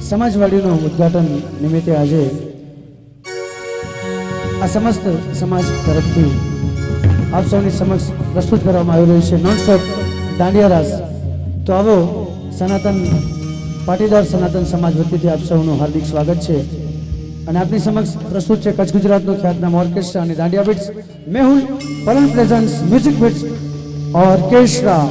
સમાજવાડીનું ઉદ્ઘાટન નિમિત્તે આજે આ સમસ્ત સમાજ તરફથી આપ સૌની સમક્ષ પ્રસ્તુત કરવામાં આવી રહ્યું છે નોન-સ્ટોપ દાંડિયા રાસ। તો આવો સનાતન પાટીદાર સનાતન સમાજ વતીથી આપ સૌનું હાર્દિક સ્વાગત છે અને આપની સમક્ષ પ્રસ્તુત છે કચ્છ ગુજરાતનો ખ્યાતનામ ઓર્કેસ્ટ્રા અને દાંડિયા બીટ્સ મેહુલ પરલ પ્રેઝન્સ મ્યુઝિક બીટ્સ ઓર્કેસ્ટ્રા।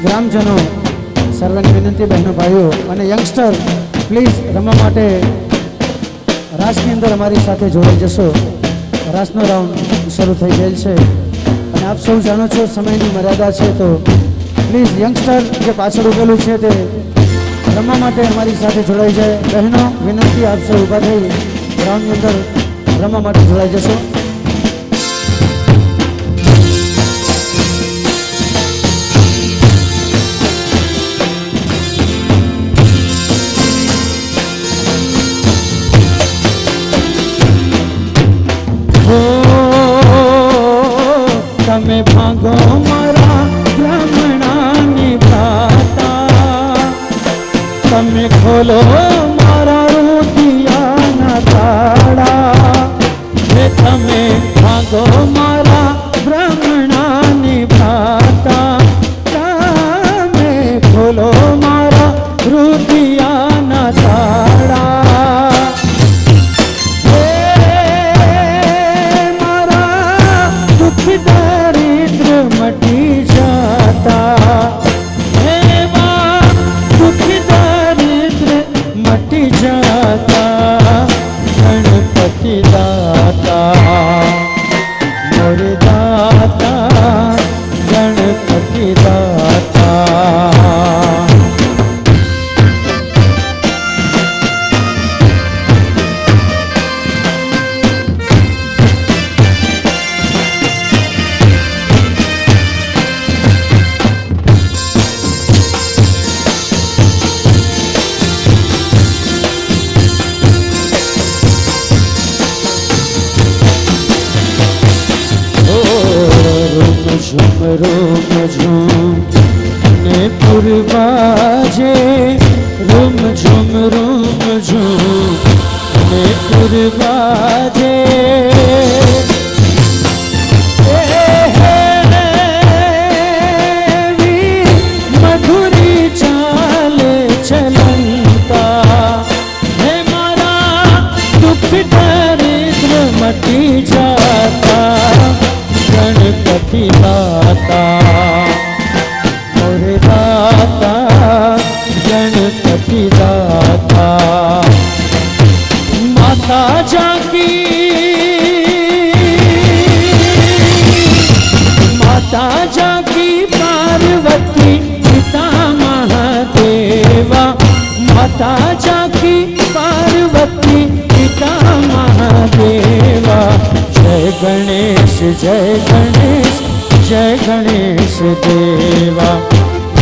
ગ્રામજનો સર્વને વિનંતી બહેનો ભાઈઓ અને યંગસ્ટર પ્લીઝ રમવા માટે રાસની અંદર અમારી સાથે જોડાઈ જશો। રાસનો રાઉન્ડ શરૂ થઈ ગયેલ છે અને આપ સૌ જાણો છો સમયની મર્યાદા છે, તો પ્લીઝ યંગસ્ટર જે પાછળ ઉભેલું છે તે રમવા માટે અમારી સાથે જોડાઈ જાય। બહેનો વિનંતી, આપ સૌ ઊભા થઈ ગ્રાઉન્ડની અંદર રમવા માટે જોડાઈ જશો। તમે ભાગો મારા બ્રાહ્મણાની ભ્રાતા, તમે ખોલો મારા રુદિયાના તાળા, હે તમે ભાગો મારા બ્રાહ્મણાની ભ્રાતા, તમે ખોલો મારા રુદિયાના તાળા, હે મારા દુઃખ દરિદ્ર મટી જાતા, હે દુઃખ દરિદ્ર મટી જાતા, ગણપતિ દાતા મોરે દાતા, ગણપતિ દાતા. રૂમ ઝૂમ ને પુરવાજે, રૂમ ઝૂમ ને પુરવાજે, મધુરી ચાલે ચલંતા, હે મારા દુઃખ દરિદ્ર મટી જાતા, ગણપતિ દાતા મોરે દાતા, ગણપતિ દાતા. માતા જાકી પાર્વતી પિતા મહાદેવા, માતા જાકી પાર્વતી પિતા મહાદેવા, જય ગણેશ જય ગણેશ જય ગણેશ દેવા,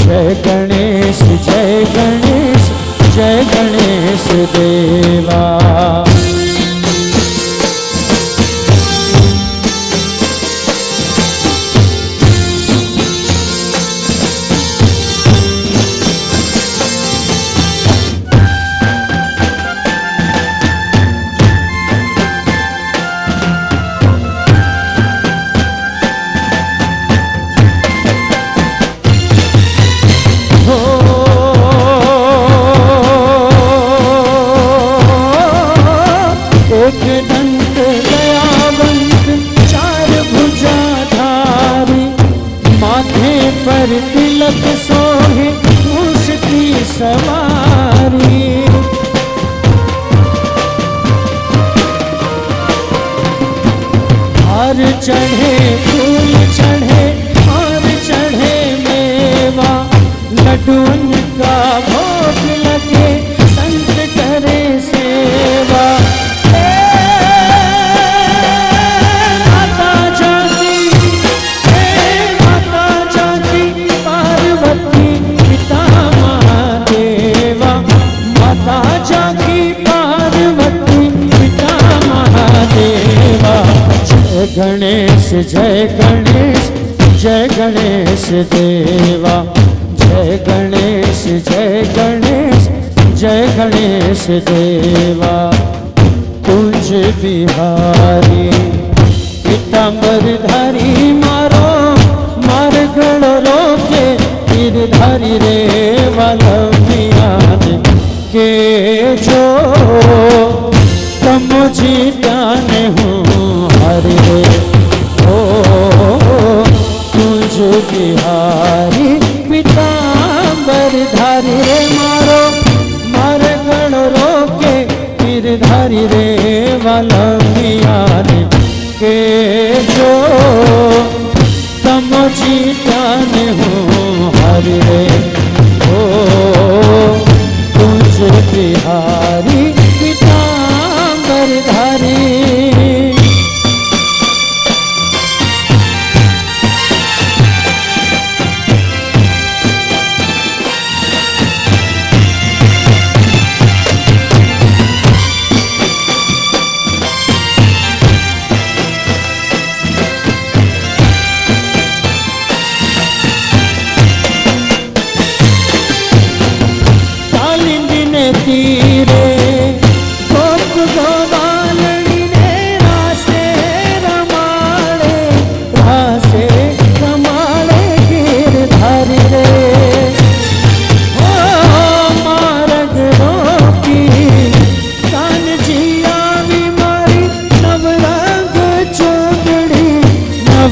જય ગણેશ જય ગણેશ જય ગણેશ દેવા. पर तिलक सोहे मुश्ती सवारी, हार चढ़े फूल चढ़े और चढ़े मेवा, लड्डून का भोग लगे संत करे सेवा, गणेश जय गणेश जय गणेश देवा, जय गणेश जय गणेश जय गणेश देवा. कुंज बिहारी पीतांबरधारी मारो मार्गणो रोके गिरधारी रे वल्लभियान के जो तमो जीताने हूँ हरे ओ तुझ बिहारी पीतांबरधारी रे मारो मार्गण रोके गिरधारी रे वल्लभियान के जो तमो जीताने हूँ हरे ओ तुझ बिहारी पीतांबरधारी.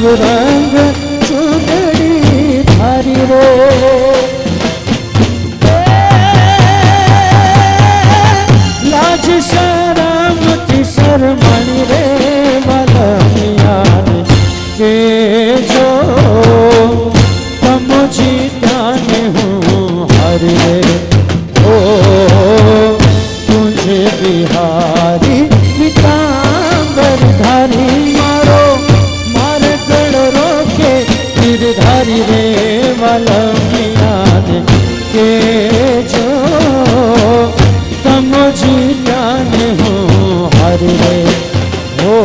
नव रंग चुनरी धारी रे लाज शरम थी शर्मणी रे वलमियान के जो तमुझी ध्यान हूँ हरि रे ओ तुझे बिहारी पीतांबर धारी मारो मार गढ़ रोके गिरधारी रे वलमियान के जो तमुझी ध्यान हूँ हरि रे ओ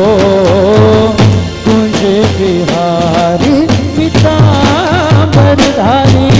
तुझे बिहारी पीतांबर धारी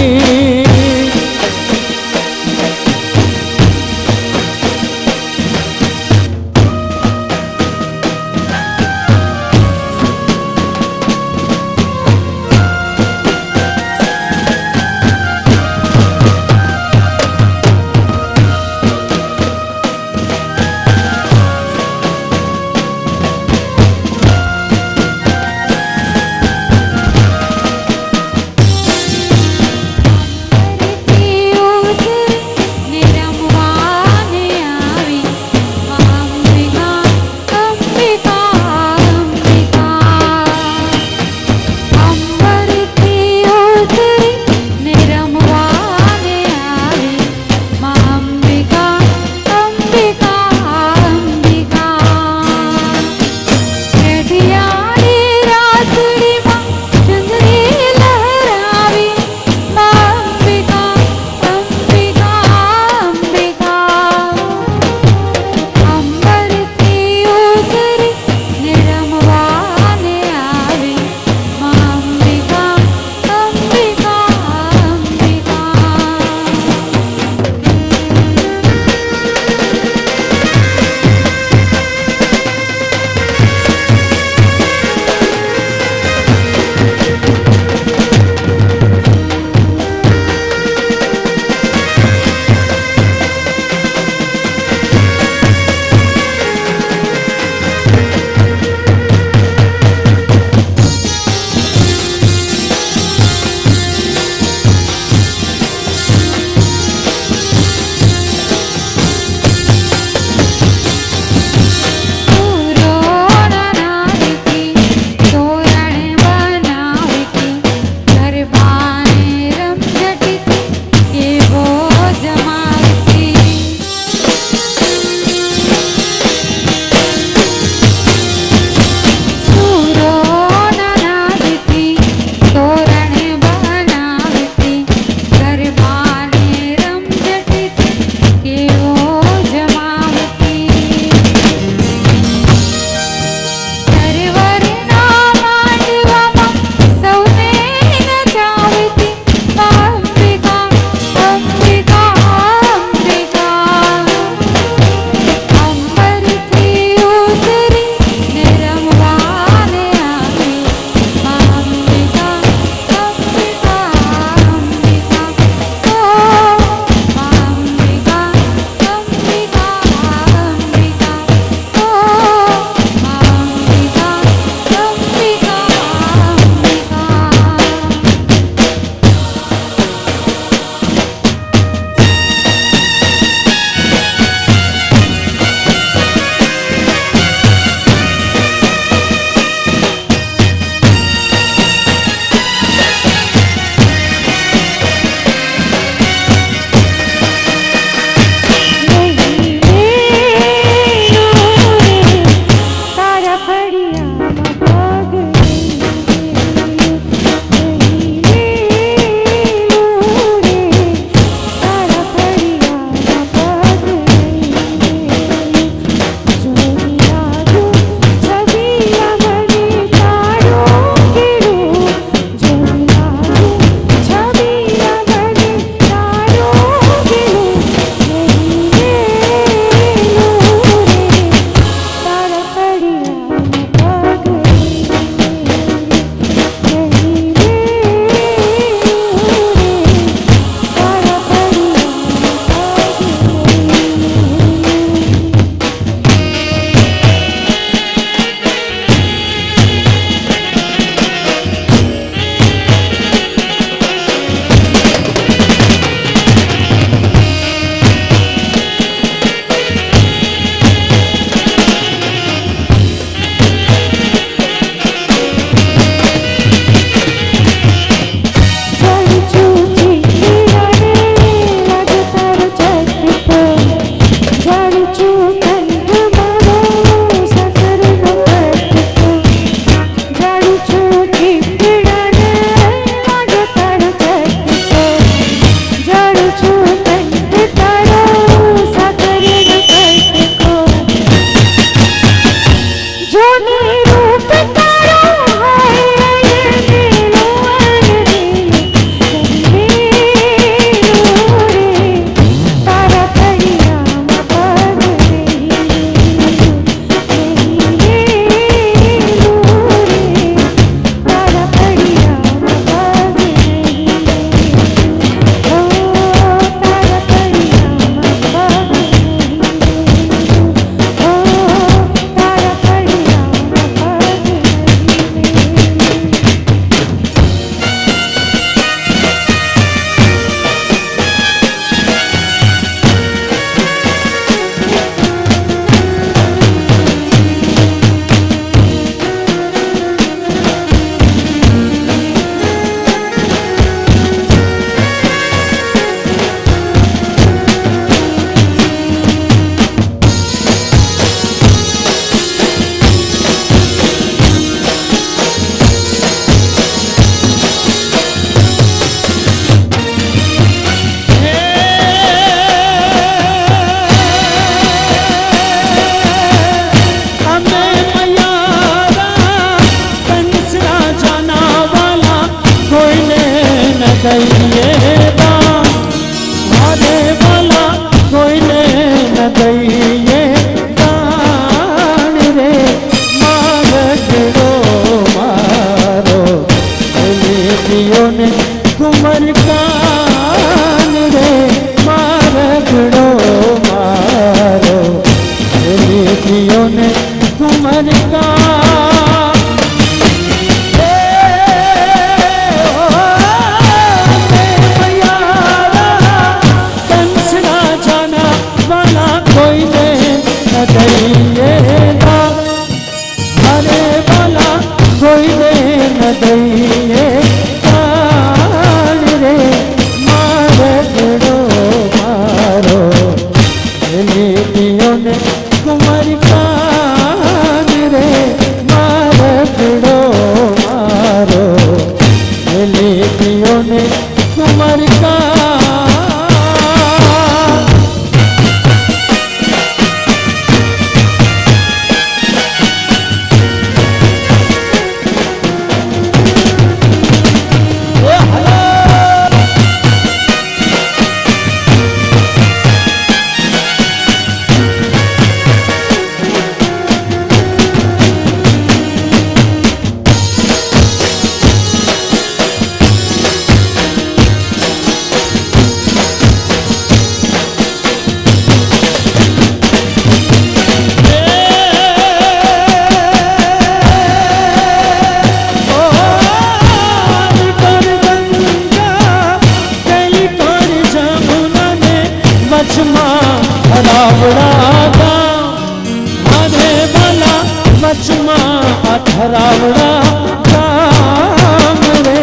દઈએ દાન મારે વાલા કોઈને ન દઈએ દાન રે મારગડો મારો લીધીઓને કુંવર કાન રે મારગડો મારો લીધીઓને કુંવર કાન કોઈને ન દઈએ કાન રે મારગડો મારો લીધીઓને કુંવર કાન રે મારગડો મારો લીધીઓને કુંવર કાન ठरावड़ा काम रे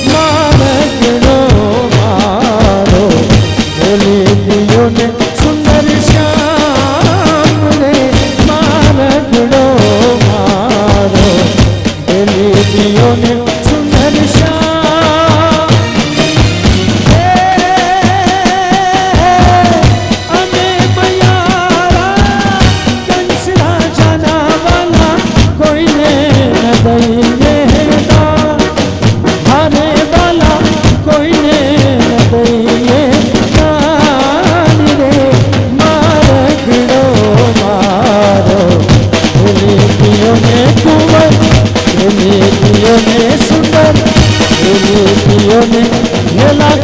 मारगड़ो मारो લીધીઓ ને સુંદર શ્યામ રે મારગડો મારો લીધીઓ ને સુંદર શ્યામ અને મયારા કંસ રાજાના વાલા કોઈને દઈએ દાન હારે વાલા કોઈને દઈએ દાન રે મારગડો મારો લીધીઓને કુંવર લીધીઓને સુંદર લીધીઓને હેલા